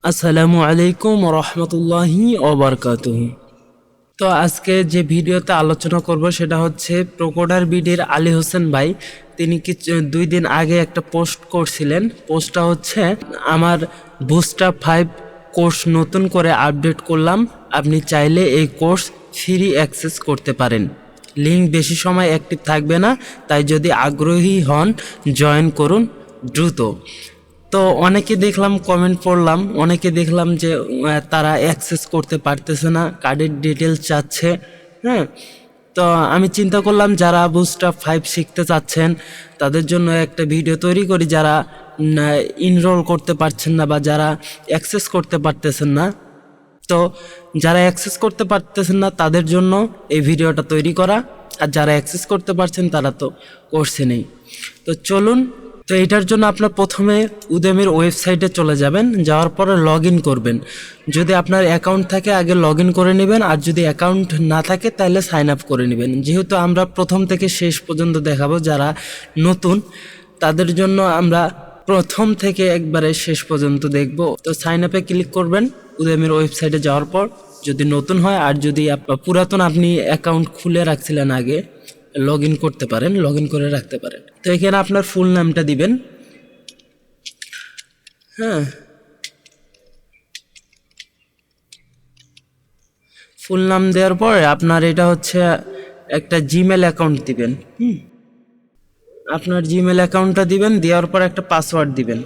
আসসালামু আলাইকুম রহমতুল্লাহি ওবরকাতুহু। তো আজকে যে ভিডিওতে আলোচনা করব সেটা হচ্ছে প্রোকোডার বিডির আলী হোসেন ভাই। তিনি কিছু 2 দিন আগে একটা পোস্ট করছিলেন। পোস্টটা হচ্ছে, আমার বুস্ট্র্যাপ 5 কোর্স নতুন করে আপডেট করলাম, আপনি চাইলে এই কোর্স ফ্রি অ্যাক্সেস করতে পারেন। লিঙ্ক বেশি সময় অ্যাক্টিভ থাকবে না, তাই যদি আগ্রহী হন জয়েন করুন দ্রুত। তো অনেকে দেখলাম, কমেন্ট পড়লাম, অনেকে দেখলাম যে তারা অ্যাক্সেস করতে পারতেছে না, কার্ডের ডিটেলস চাচ্ছে। হ্যাঁ, তো আমি চিন্তা করলাম যারা বুস্ট্র্যাপ 5 শিখতে চাচ্ছেন তাদের জন্য একটা ভিডিও তৈরি করি, যারা ইনরোল করতে পারছেন না বা যারা অ্যাক্সেস করতে পারতেছেন না। তো যারা অ্যাক্সেস করতে পারতেছেন না তাদের জন্য এই ভিডিওটা তৈরি করা, আর যারা অ্যাক্সেস করতে পারছেন তারা তো কোর্সে নেই। তো চলুন, তো এটার জন্য আপনার প্রথমে উদেমির ওয়েবসাইটে চলে যাবেন, যাওয়ার পরে লগ ইন করবেন। যদি আপনার অ্যাকাউন্ট থাকে আগে লগ ইন করে নেবেন, আর যদি অ্যাকাউন্ট না থাকে তাহলে সাইন আপ করে নেবেন। যেহেতু আমরা প্রথম থেকে শেষ পর্যন্ত দেখাবো, যারা নতুন তাদের জন্য আমরা প্রথম থেকে একবারে শেষ পর্যন্ত দেখব। তো সাইন আপে ক্লিক করবেন উদেমির ওয়েবসাইটে যাওয়ার পর, যদি নতুন হয়। আর যদি পুরাতন আপনি অ্যাকাউন্ট খুলে রাখছিলেন আগে, লগ ইন করতে পারেন, লগ ইন করে রাখতে পারেন। তো এখানে আপনার ফুল নামটা দিবেন। হ্যাঁ, ফুল নাম দেওয়ার পর আপনার এটা হচ্ছে একটা জিমেল অ্যাকাউন্ট দিবেন। আপনার জিমেল অ্যাকাউন্টটা দিবেন, দেওয়ার পর একটা পাসওয়ার্ড দিবেন।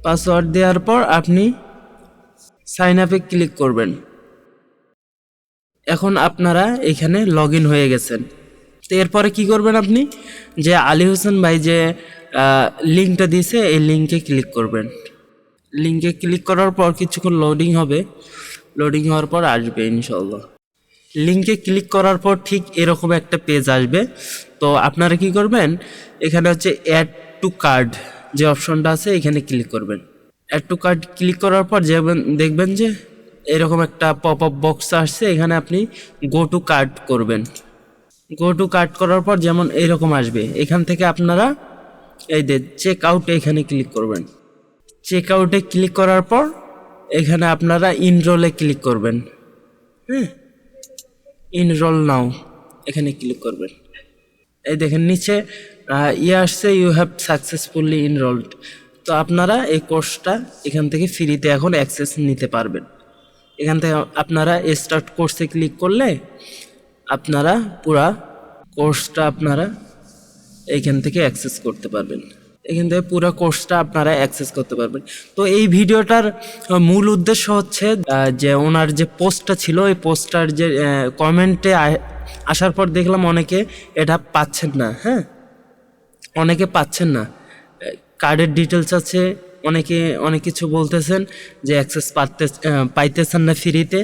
পাসওয়ার্ড দেওয়ার পর আপনি সাইন আপে ক্লিক করবেন। এখন আপনারা এখানে লগ ইন হয়ে গেছেন। তো এরপরে কি করবেন, আপনি যে আলী হোসেন ভাই যে লিঙ্কটা দিয়েছে এই লিঙ্কে ক্লিক করবেন। লিঙ্কে ক্লিক করার পর কিছুক্ষণ লোডিং হবে, লোডিং হওয়ার পর আসবে ইনশাল্লাহ। লিঙ্কে ক্লিক করার পর ঠিক এরকম একটা পেজ আসবে। তো আপনারা কি করবেন, এখানে হচ্ছে অ্যাড টু কার্ড যে অপশনটা আছে এখানে ক্লিক করবেন। অ্যাড টু কার্ড ক্লিক করার পর দেখবেন যে এরকম একটা পপ আপ বক্স আসছে, এখানে আপনি গো টু কার্ড করবেন। গো টু কার্ড করার পর যেমন এইরকম আসবে, এখান থেকে আপনারা এই যে চেক আউটে এখানে ক্লিক করবেন। চেক আউটে ক্লিক করার পর এখানে আপনারা ইনরোলে ক্লিক করবেন। হ্যাঁ, ইনরোল নাও এখানে ক্লিক করবেন। এই দেখেন নিচে আসছে, ইউ হ্যাভ সাকসেসফুলি ইনরোলড। তো আপনারা এই কোর্সটা এখান থেকে ফ্রিতে এখন অ্যাক্সেস নিতে পারবেন। এখান থেকে আপনারা স্টার্ট কোর্সে ক্লিক করলে আপনারা পুরা কোর্সটা আপনারা এইখান থেকে অ্যাক্সেস করতে পারবেন। এখান থেকে পুরো কোর্সটা আপনারা অ্যাক্সেস করতে পারবেন। তো এই ভিডিওটার মূল উদ্দেশ্য হচ্ছে যে ওনার যে পোস্টটা ছিল, এই পোস্টটার যে কমেন্টে আসার পর দেখলাম অনেকে এটা পাচ্ছেন না। হ্যাঁ, অনেকে পাচ্ছেন না, কার্ডের ডিটেলস আছে, অনেকে অনেক কিছু বলতেছেন যে অ্যাক্সেস পাইতেছেন না ফ্রিতে।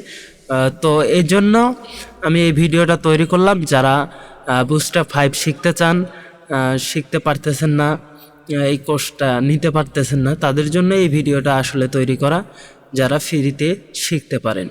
তো এই জন্য আমি এই ভিডিওটা তৈরি করলাম। যারা বুস্ট্র্যাপ 5 শিখতে চান, শিখতে পারতেছেন না, এই কোর্সটা নিতে পারতেছেন না, তাদের জন্য এই ভিডিওটা আসলে তৈরি করা, যারা ফ্রিতে শিখতে পারেন।